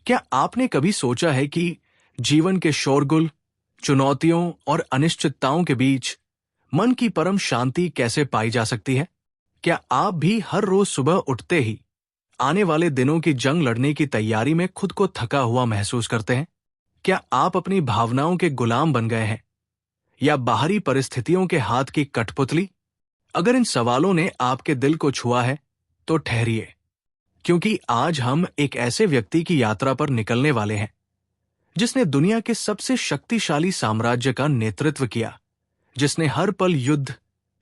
क्या आपने कभी सोचा है कि जीवन के शोरगुल, चुनौतियों और अनिश्चितताओं के बीच मन की परम शांति कैसे पाई जा सकती है? क्या आप भी हर रोज सुबह उठते ही आने वाले दिनों की जंग लड़ने की तैयारी में खुद को थका हुआ महसूस करते हैं? क्या आप अपनी भावनाओं के गुलाम बन गए हैं या बाहरी परिस्थितियों के हाथ की कठपुतली? अगर इन सवालों ने आपके दिल को छुआ है तो ठहरिए, क्योंकि आज हम एक ऐसे व्यक्ति की यात्रा पर निकलने वाले हैं जिसने दुनिया के सबसे शक्तिशाली साम्राज्य का नेतृत्व किया, जिसने हर पल युद्ध,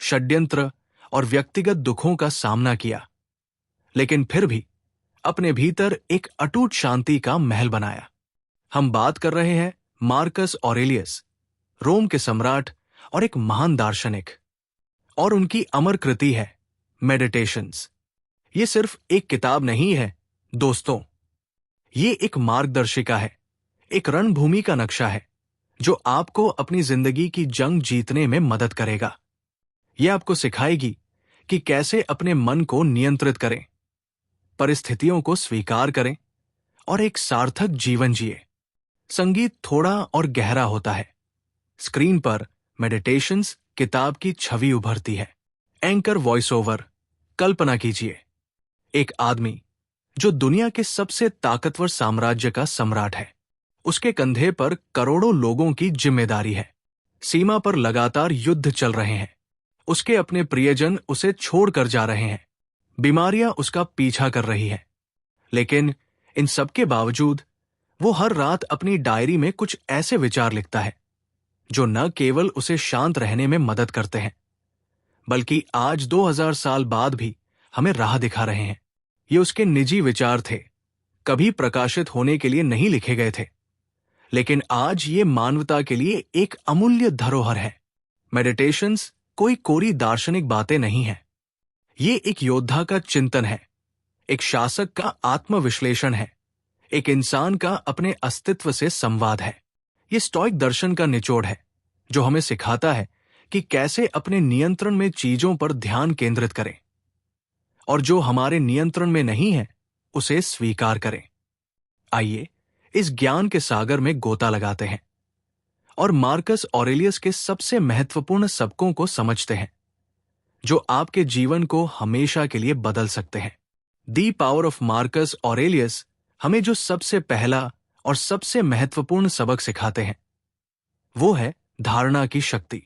षड्यंत्र और व्यक्तिगत दुखों का सामना किया, लेकिन फिर भी अपने भीतर एक अटूट शांति का महल बनाया। हम बात कर रहे हैं मार्कस ऑरेलियस, रोम के सम्राट और एक महान दार्शनिक, और उनकी अमर कृति है मेडिटेशंस। ये सिर्फ एक किताब नहीं है दोस्तों, ये एक मार्गदर्शिका है, एक रणभूमि का नक्शा है जो आपको अपनी जिंदगी की जंग जीतने में मदद करेगा। यह आपको सिखाएगी कि कैसे अपने मन को नियंत्रित करें, परिस्थितियों को स्वीकार करें और एक सार्थक जीवन जिए। संगीत थोड़ा और गहरा होता है। स्क्रीन पर मेडिटेशंस किताब की छवि उभरती है। Anchor voice over. कल्पना कीजिए, एक आदमी जो दुनिया के सबसे ताकतवर साम्राज्य का सम्राट है, उसके कंधे पर करोड़ों लोगों की जिम्मेदारी है। सीमा पर लगातार युद्ध चल रहे हैं, उसके अपने प्रियजन उसे छोड़कर जा रहे हैं, बीमारियां उसका पीछा कर रही हैं। लेकिन इन सबके बावजूद वो हर रात अपनी डायरी में कुछ ऐसे विचार लिखता है जो न केवल उसे शांत रहने में मदद करते हैं, बल्कि आज 2000 साल बाद भी हमें राह दिखा रहे हैं। ये उसके निजी विचार थे, कभी प्रकाशित होने के लिए नहीं लिखे गए थे, लेकिन आज ये मानवता के लिए एक अमूल्य धरोहर है। मेडिटेशंस कोई कोरी दार्शनिक बातें नहीं है, ये एक योद्धा का चिंतन है, एक शासक का आत्मविश्लेषण है, एक इंसान का अपने अस्तित्व से संवाद है। ये स्टोइक दर्शन का निचोड़ है जो हमें सिखाता है कि कैसे अपने नियंत्रण में चीजों पर ध्यान केंद्रित करें और जो हमारे नियंत्रण में नहीं है उसे स्वीकार करें। आइए इस ज्ञान के सागर में गोता लगाते हैं और मार्कस ऑरेलियस के सबसे महत्वपूर्ण सबकों को समझते हैं जो आपके जीवन को हमेशा के लिए बदल सकते हैं। The power of Marcus Aurelius हमें जो सबसे पहला और सबसे महत्वपूर्ण सबक सिखाते हैं वो है धारणा की शक्ति।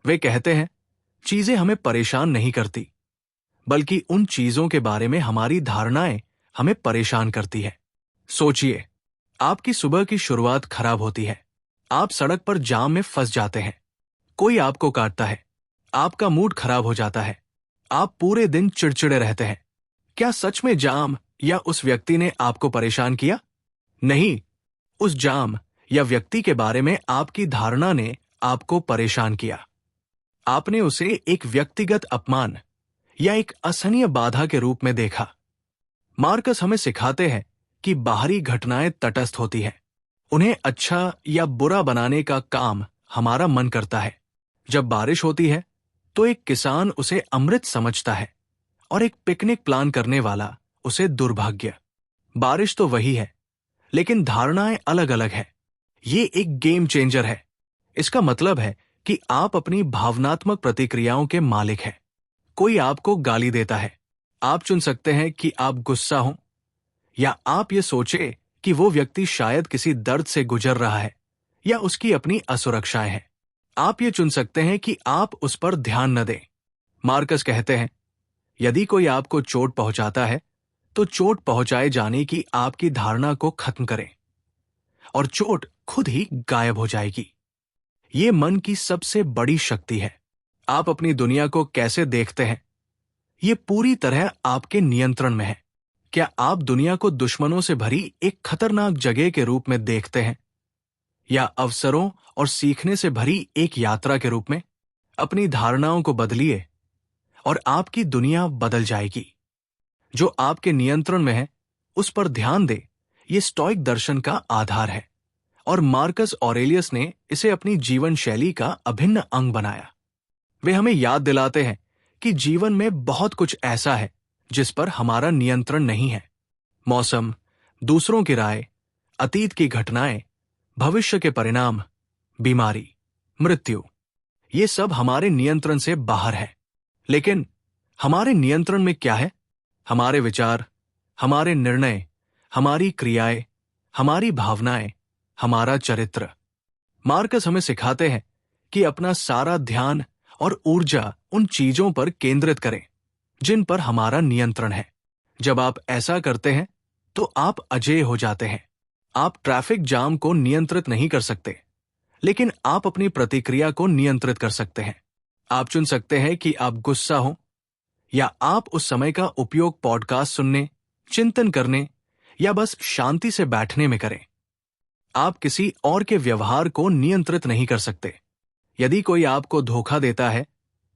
वे कहते हैं चीजें हमें परेशान नहीं करती, बल्कि उन चीजों के बारे में हमारी धारणाएं हमें परेशान करती है। सोचिए, आपकी सुबह की शुरुआत खराब होती है, आप सड़क पर जाम में फंस जाते हैं, कोई आपको काटता है, आपका मूड खराब हो जाता है, आप पूरे दिन चिड़चिड़े रहते हैं। क्या सच में जाम या उस व्यक्ति ने आपको परेशान किया? नहीं, उस जाम या व्यक्ति के बारे में आपकी धारणा ने आपको परेशान किया। आपने उसे एक व्यक्तिगत अपमान या एक असहनीय बाधा के रूप में देखा। मार्कस हमें सिखाते हैं कि बाहरी घटनाएं तटस्थ होती हैं, उन्हें अच्छा या बुरा बनाने का काम हमारा मन करता है। जब बारिश होती है तो एक किसान उसे अमृत समझता है और एक पिकनिक प्लान करने वाला उसे दुर्भाग्य। बारिश तो वही है, लेकिन धारणाएं अलग अलग है। ये एक गेम चेंजर है। इसका मतलब है कि आप अपनी भावनात्मक प्रतिक्रियाओं के मालिक हैं। कोई आपको गाली देता है, आप चुन सकते हैं कि आप गुस्सा हो या आप ये सोचे कि वो व्यक्ति शायद किसी दर्द से गुजर रहा है या उसकी अपनी असुरक्षाएं हैं। आप ये चुन सकते हैं कि आप उस पर ध्यान न दें। मार्कस कहते हैं यदि कोई आपको चोट पहुंचाता है तो चोट पहुंचाए जाने की आपकी धारणा को खत्म करें और चोट खुद ही गायब हो जाएगी। ये मन की सबसे बड़ी शक्ति है। आप अपनी दुनिया को कैसे देखते हैं ये पूरी तरह आपके नियंत्रण में है। क्या आप दुनिया को दुश्मनों से भरी एक खतरनाक जगह के रूप में देखते हैं या अवसरों और सीखने से भरी एक यात्रा के रूप में? अपनी धारणाओं को बदलिए और आपकी दुनिया बदल जाएगी। जो आपके नियंत्रण में है उस पर ध्यान दे, ये स्टोइक दर्शन का आधार है और मार्कस ऑरेलियस ने इसे अपनी जीवन शैली का अभिन्न अंग बनाया। वे हमें याद दिलाते हैं कि जीवन में बहुत कुछ ऐसा है जिस पर हमारा नियंत्रण नहीं है। मौसम, दूसरों की राय, अतीत की घटनाएं, भविष्य के परिणाम, बीमारी, मृत्यु, ये सब हमारे नियंत्रण से बाहर है। लेकिन हमारे नियंत्रण में क्या है? हमारे विचार, हमारे निर्णय, हमारी क्रियाएं, हमारी भावनाएं, हमारा चरित्र। मार्कस हमें सिखाते हैं कि अपना सारा ध्यान और ऊर्जा उन चीजों पर केंद्रित करें जिन पर हमारा नियंत्रण है। जब आप ऐसा करते हैं तो आप अजेय हो जाते हैं। आप ट्रैफिक जाम को नियंत्रित नहीं कर सकते, लेकिन आप अपनी प्रतिक्रिया को नियंत्रित कर सकते हैं। आप चुन सकते हैं कि आप गुस्सा हो या आप उस समय का उपयोग पॉडकास्ट सुनने, चिंतन करने या बस शांति से बैठने में करें। आप किसी और के व्यवहार को नियंत्रित नहीं कर सकते। यदि कोई आपको धोखा देता है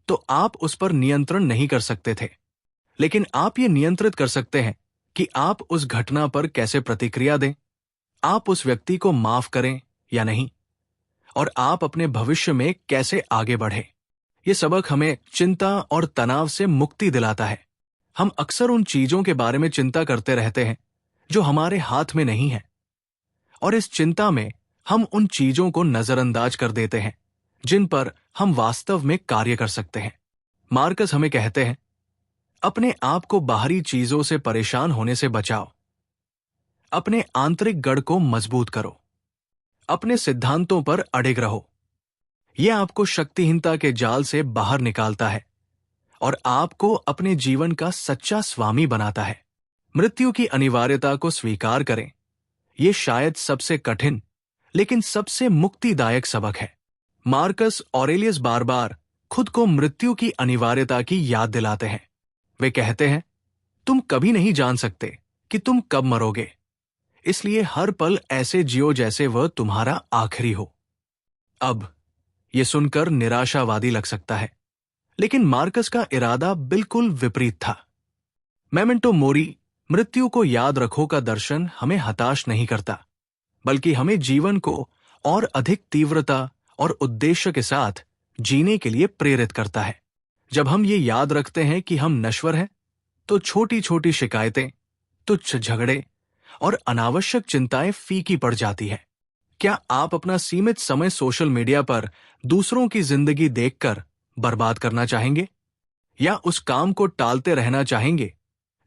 तो आप उस पर नियंत्रण नहीं कर सकते थे, लेकिन आप ये नियंत्रित कर सकते हैं कि आप उस घटना पर कैसे प्रतिक्रिया दें, आप उस व्यक्ति को माफ करें या नहीं, और आप अपने भविष्य में कैसे आगे बढ़े। ये सबक हमें चिंता और तनाव से मुक्ति दिलाता है। हम अक्सर उन चीजों के बारे में चिंता करते रहते हैं जो हमारे हाथ में नहीं है, और इस चिंता में हम उन चीजों को नजरअंदाज कर देते हैं जिन पर हम वास्तव में कार्य कर सकते हैं। मार्कस हमें कहते हैं, अपने आप को बाहरी चीजों से परेशान होने से बचाओ। अपने आंतरिक गढ़ को मजबूत करो। अपने सिद्धांतों पर अडिग रहो। यह आपको शक्तिहीनता के जाल से बाहर निकालता है और आपको अपने जीवन का सच्चा स्वामी बनाता है। मृत्यु की अनिवार्यता को स्वीकार करें। यह शायद सबसे कठिन लेकिन सबसे मुक्तिदायक सबक है। मार्कस ऑरेलियस बार बार खुद को मृत्यु की अनिवार्यता की याद दिलाते हैं। वे कहते हैं, तुम कभी नहीं जान सकते कि तुम कब मरोगे, इसलिए हर पल ऐसे जियो जैसे वह तुम्हारा आखिरी हो। अब यह सुनकर निराशावादी लग सकता है, लेकिन मार्कस का इरादा बिल्कुल विपरीत था। मेमेंटो मोरी, मृत्यु को याद रखो का दर्शन हमें हताश नहीं करता, बल्कि हमें जीवन को और अधिक तीव्रता और उद्देश्य के साथ जीने के लिए प्रेरित करता है। जब हम ये याद रखते हैं कि हम नश्वर हैं, तो छोटी छोटी शिकायतें, तुच्छ झगड़े और अनावश्यक चिंताएं फीकी पड़ जाती है। क्या आप अपना सीमित समय सोशल मीडिया पर दूसरों की जिंदगी देखकर बर्बाद करना चाहेंगे, या उस काम को टालते रहना चाहेंगे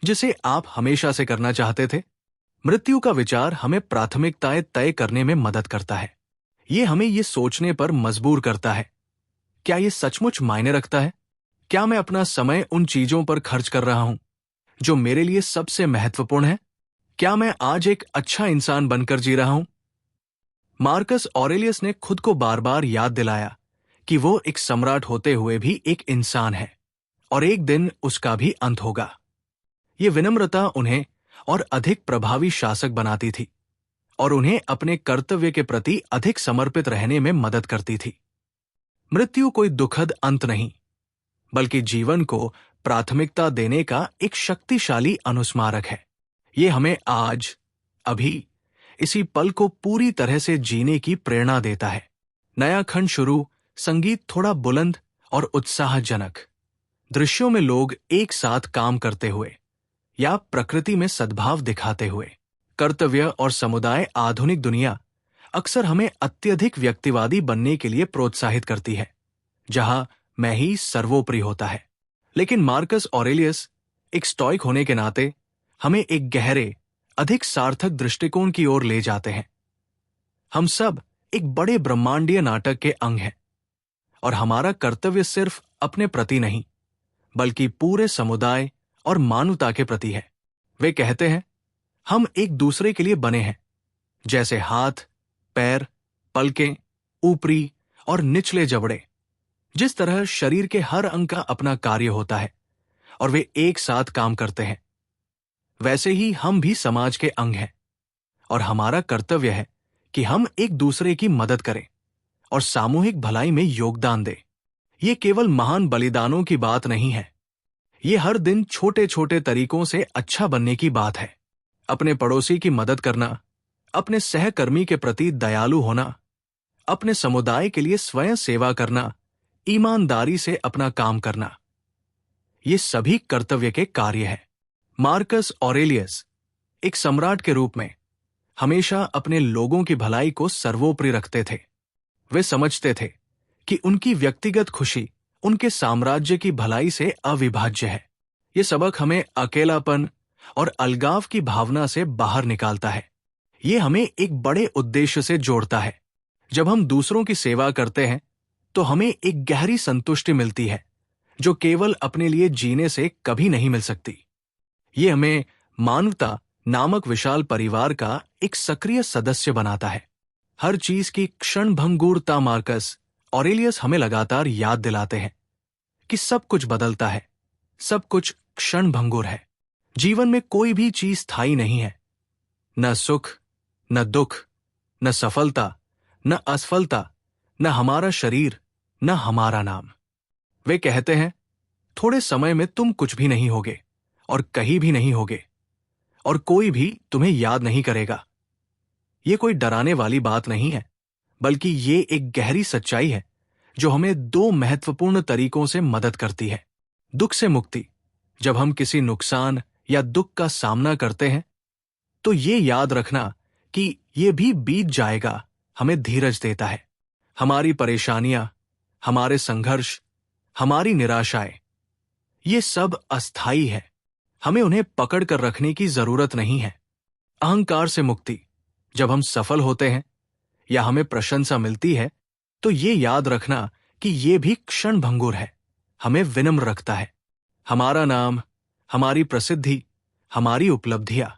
जिसे आप हमेशा से करना चाहते थे? मृत्यु का विचार हमें प्राथमिकताएं तय करने में मदद करता है। ये हमें ये सोचने पर मजबूर करता है, क्या ये सचमुच मायने रखता है? क्या मैं अपना समय उन चीजों पर खर्च कर रहा हूं जो मेरे लिए सबसे महत्वपूर्ण है? क्या मैं आज एक अच्छा इंसान बनकर जी रहा हूं? मार्कस ऑरेलियस ने खुद को बार बार याद दिलाया कि वो एक सम्राट होते हुए भी एक इंसान है, और एक दिन उसका भी अंत होगा। ये विनम्रता उन्हें और अधिक प्रभावी शासक बनाती थी और उन्हें अपने कर्तव्य के प्रति अधिक समर्पित रहने में मदद करती थी। मृत्यु कोई दुखद अंत नहीं, बल्कि जीवन को प्राथमिकता देने का एक शक्तिशाली अनुस्मारक है। ये हमें आज, अभी, इसी पल को पूरी तरह से जीने की प्रेरणा देता है। नया खंड शुरू। संगीत थोड़ा बुलंद और उत्साहजनक। दृश्यों में लोग एक साथ काम करते हुए या प्रकृति में सद्भाव दिखाते हुए। कर्तव्य और समुदाय। आधुनिक दुनिया अक्सर हमें अत्यधिक व्यक्तिवादी बनने के लिए प्रोत्साहित करती है, जहां मैं ही सर्वोपरि होता है। लेकिन मार्कस ऑरेलियस एक स्टोइक होने के नाते हमें एक गहरे, अधिक सार्थक दृष्टिकोण की ओर ले जाते हैं। हम सब एक बड़े ब्रह्मांडीय नाटक के अंग हैं, और हमारा कर्तव्य सिर्फ अपने प्रति नहीं, बल्कि पूरे समुदाय और मानवता के प्रति है। वे कहते हैं, हम एक दूसरे के लिए बने हैं, जैसे हाथ, पैर, पलकें, ऊपरी और निचले जबड़े। जिस तरह शरीर के हर अंग का अपना कार्य होता है और वे एक साथ काम करते हैं, वैसे ही हम भी समाज के अंग हैं, और हमारा कर्तव्य है कि हम एक दूसरे की मदद करें और सामूहिक भलाई में योगदान दें। ये केवल महान बलिदानों की बात नहीं है, ये हर दिन छोटे छोटे तरीकों से अच्छा बनने की बात है। अपने पड़ोसी की मदद करना, अपने सहकर्मी के प्रति दयालु होना, अपने समुदाय के लिए स्वयं सेवा करना, ईमानदारी से अपना काम करना, ये सभी कर्तव्य के कार्य हैं। मार्कस ऑरेलियस एक सम्राट के रूप में हमेशा अपने लोगों की भलाई को सर्वोपरि रखते थे। वे समझते थे कि उनकी व्यक्तिगत खुशी उनके साम्राज्य की भलाई से अविभाज्य है। ये सबक हमें अकेलापन और अलगाव की भावना से बाहर निकालता है। ये हमें एक बड़े उद्देश्य से जोड़ता है। जब हम दूसरों की सेवा करते हैं तो हमें एक गहरी संतुष्टि मिलती है जो केवल अपने लिए जीने से कभी नहीं मिल सकती। ये हमें मानवता नामक विशाल परिवार का एक सक्रिय सदस्य बनाता है। हर चीज की क्षणभंगुरता मार्कस ऑरेलियस हमें लगातार याद दिलाते हैं कि सब कुछ बदलता है, सब कुछ क्षणभंगुर है। जीवन में कोई भी चीज स्थायी नहीं है। न सुख, न दुख, न सफलता, न असफलता, न हमारा शरीर, न हमारा नाम। वे कहते हैं, थोड़े समय में तुम कुछ भी नहीं होगे और कहीं भी नहीं होगे और कोई भी तुम्हें याद नहीं करेगा। ये कोई डराने वाली बात नहीं है, बल्कि ये एक गहरी सच्चाई है जो हमें दो महत्वपूर्ण तरीकों से मदद करती है। दुख से मुक्ति। जब हम किसी नुकसान या दुख का सामना करते हैं तो ये याद रखना कि ये भी बीत जाएगा हमें धीरज देता है। हमारी परेशानियां, हमारे संघर्ष, हमारी निराशाएं, ये सब अस्थायी है। हमें उन्हें पकड़ कर रखने की जरूरत नहीं है। अहंकार से मुक्ति। जब हम सफल होते हैं या हमें प्रशंसा मिलती है तो ये याद रखना कि ये भी क्षणभंगुर है, हमें विनम्र रखता है। हमारा नाम, हमारी प्रसिद्धि, हमारी उपलब्धियां,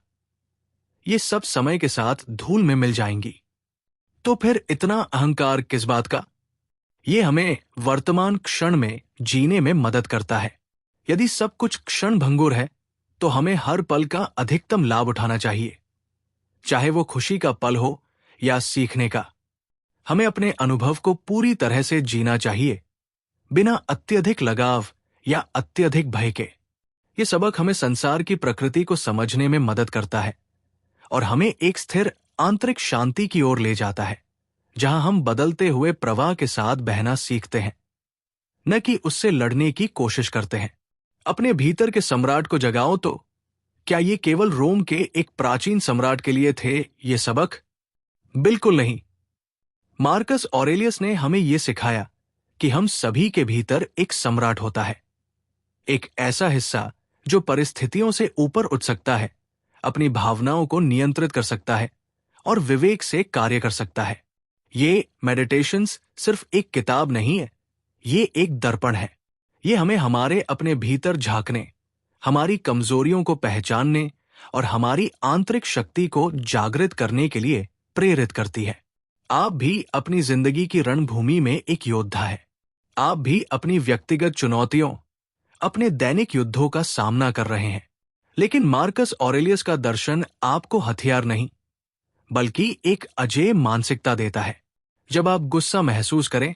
ये सब समय के साथ धूल में मिल जाएंगी। तो फिर इतना अहंकार किस बात का? ये हमें वर्तमान क्षण में जीने में मदद करता है। यदि सब कुछ क्षणभंगुर है तो हमें हर पल का अधिकतम लाभ उठाना चाहिए, चाहे वो खुशी का पल हो या सीखने का। हमें अपने अनुभव को पूरी तरह से जीना चाहिए, बिना अत्यधिक लगाव या अत्यधिक भय के। ये सबक हमें संसार की प्रकृति को समझने में मदद करता है और हमें एक स्थिर आंतरिक शांति की ओर ले जाता है, जहां हम बदलते हुए प्रवाह के साथ बहना सीखते हैं, न कि उससे लड़ने की कोशिश करते हैं। अपने भीतर के सम्राट को जगाओ। तो क्या ये केवल रोम के एक प्राचीन सम्राट के लिए थे ये सबक? बिल्कुल नहीं। मार्कस ऑरेलियस ने हमें यह सिखाया कि हम सभी के भीतर एक सम्राट होता है, एक ऐसा हिस्सा जो परिस्थितियों से ऊपर उठ सकता है, अपनी भावनाओं को नियंत्रित कर सकता है और विवेक से कार्य कर सकता है। ये मेडिटेशंस सिर्फ एक किताब नहीं है, ये एक दर्पण है। ये हमें हमारे अपने भीतर झांकने, हमारी कमजोरियों को पहचानने और हमारी आंतरिक शक्ति को जागृत करने के लिए प्रेरित करती है। आप भी अपनी जिंदगी की रणभूमि में एक योद्धा है। आप भी अपनी व्यक्तिगत चुनौतियों, अपने दैनिक युद्धों का सामना कर रहे हैं। लेकिन मार्कस ऑरेलियस का दर्शन आपको हथियार नहीं, बल्कि एक अजेय मानसिकता देता है। जब आप गुस्सा महसूस करें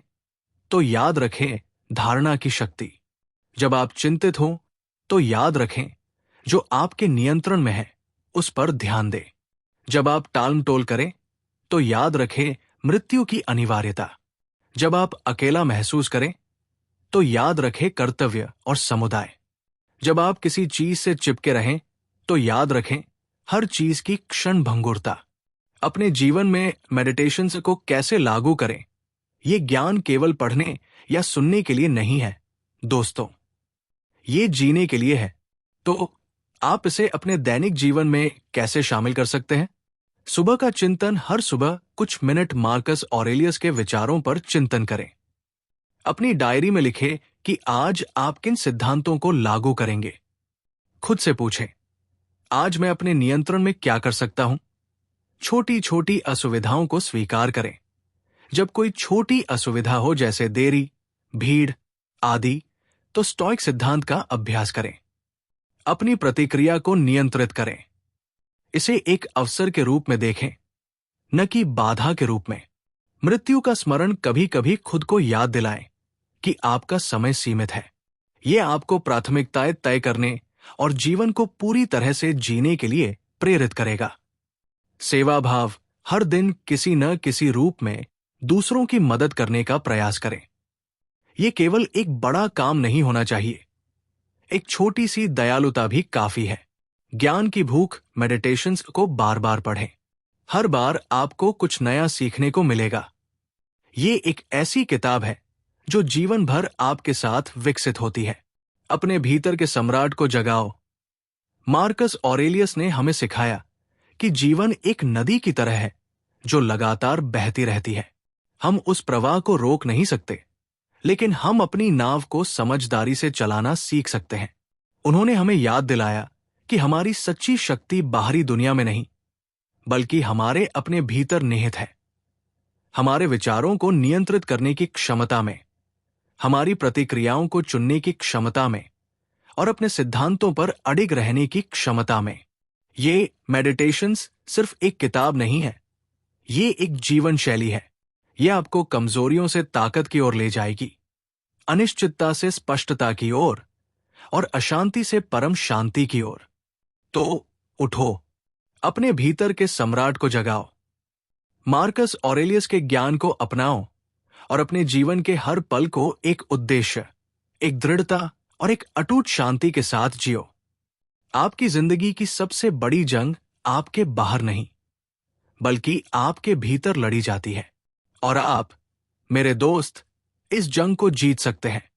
तो याद रखें धारणा की शक्ति। जब आप चिंतित हो तो याद रखें जो आपके नियंत्रण में है उस पर ध्यान दें। जब आप टालमटोल करें तो याद रखें मृत्यु की अनिवार्यता। जब आप अकेला महसूस करें तो याद रखें कर्तव्य और समुदाय। जब आप किसी चीज से चिपके रहें तो याद रखें हर चीज की क्षणभंगुरता। अपने जीवन में मेडिटेशन को कैसे लागू करें, ये ज्ञान केवल पढ़ने या सुनने के लिए नहीं है दोस्तों, ये जीने के लिए है। तो आप इसे अपने दैनिक जीवन में कैसे शामिल कर सकते हैं? सुबह का चिंतन। हर सुबह कुछ मिनट मार्कस ऑरेलियस के विचारों पर चिंतन करें। अपनी डायरी में लिखें कि आज आप किन सिद्धांतों को लागू करेंगे। खुद से पूछें, आज मैं अपने नियंत्रण में क्या कर सकता हूं? छोटी छोटी असुविधाओं को स्वीकार करें। जब कोई छोटी असुविधा हो, जैसे देरी, भीड़ आदि, तो स्टोइक सिद्धांत का अभ्यास करें। अपनी प्रतिक्रिया को नियंत्रित करें। इसे एक अवसर के रूप में देखें, न कि बाधा के रूप में। मृत्यु का स्मरण कभी कभी खुद को याद दिलाएं कि आपका समय सीमित है। यह आपको प्राथमिकताएं तय करने और जीवन को पूरी तरह से जीने के लिए प्रेरित करेगा। सेवा भाव। हर दिन किसी न किसी रूप में दूसरों की मदद करने का प्रयास करें। यह केवल एक बड़ा काम नहीं होना चाहिए, एक छोटी सी दयालुता भी काफी है। ज्ञान की भूख। मेडिटेशंस को बार बार पढ़ें, हर बार आपको कुछ नया सीखने को मिलेगा। ये एक ऐसी किताब है जो जीवन भर आपके साथ विकसित होती है। अपने भीतर के सम्राट को जगाओ। मार्कस ऑरेलियस ने हमें सिखाया कि जीवन एक नदी की तरह है जो लगातार बहती रहती है। हम उस प्रवाह को रोक नहीं सकते, लेकिन हम अपनी नाव को समझदारी से चलाना सीख सकते हैं। उन्होंने हमें याद दिलाया कि हमारी सच्ची शक्ति बाहरी दुनिया में नहीं, बल्कि हमारे अपने भीतर निहित है। हमारे विचारों को नियंत्रित करने की क्षमता में, हमारी प्रतिक्रियाओं को चुनने की क्षमता में और अपने सिद्धांतों पर अडिग रहने की क्षमता में। ये मेडिटेशंस सिर्फ एक किताब नहीं है, ये एक जीवन शैली है। ये आपको कमजोरियों से ताकत की ओर ले जाएगी, अनिश्चितता से स्पष्टता की ओर और अशांति से परम शांति की ओर। तो उठो, अपने भीतर के सम्राट को जगाओ, मार्कस ऑरेलियस के ज्ञान को अपनाओ और अपने जीवन के हर पल को एक उद्देश्य, एक दृढ़ता और एक अटूट शांति के साथ जियो। आपकी जिंदगी की सबसे बड़ी जंग आपके बाहर नहीं, बल्कि आपके भीतर लड़ी जाती है। और आप, मेरे दोस्त, इस जंग को जीत सकते हैं।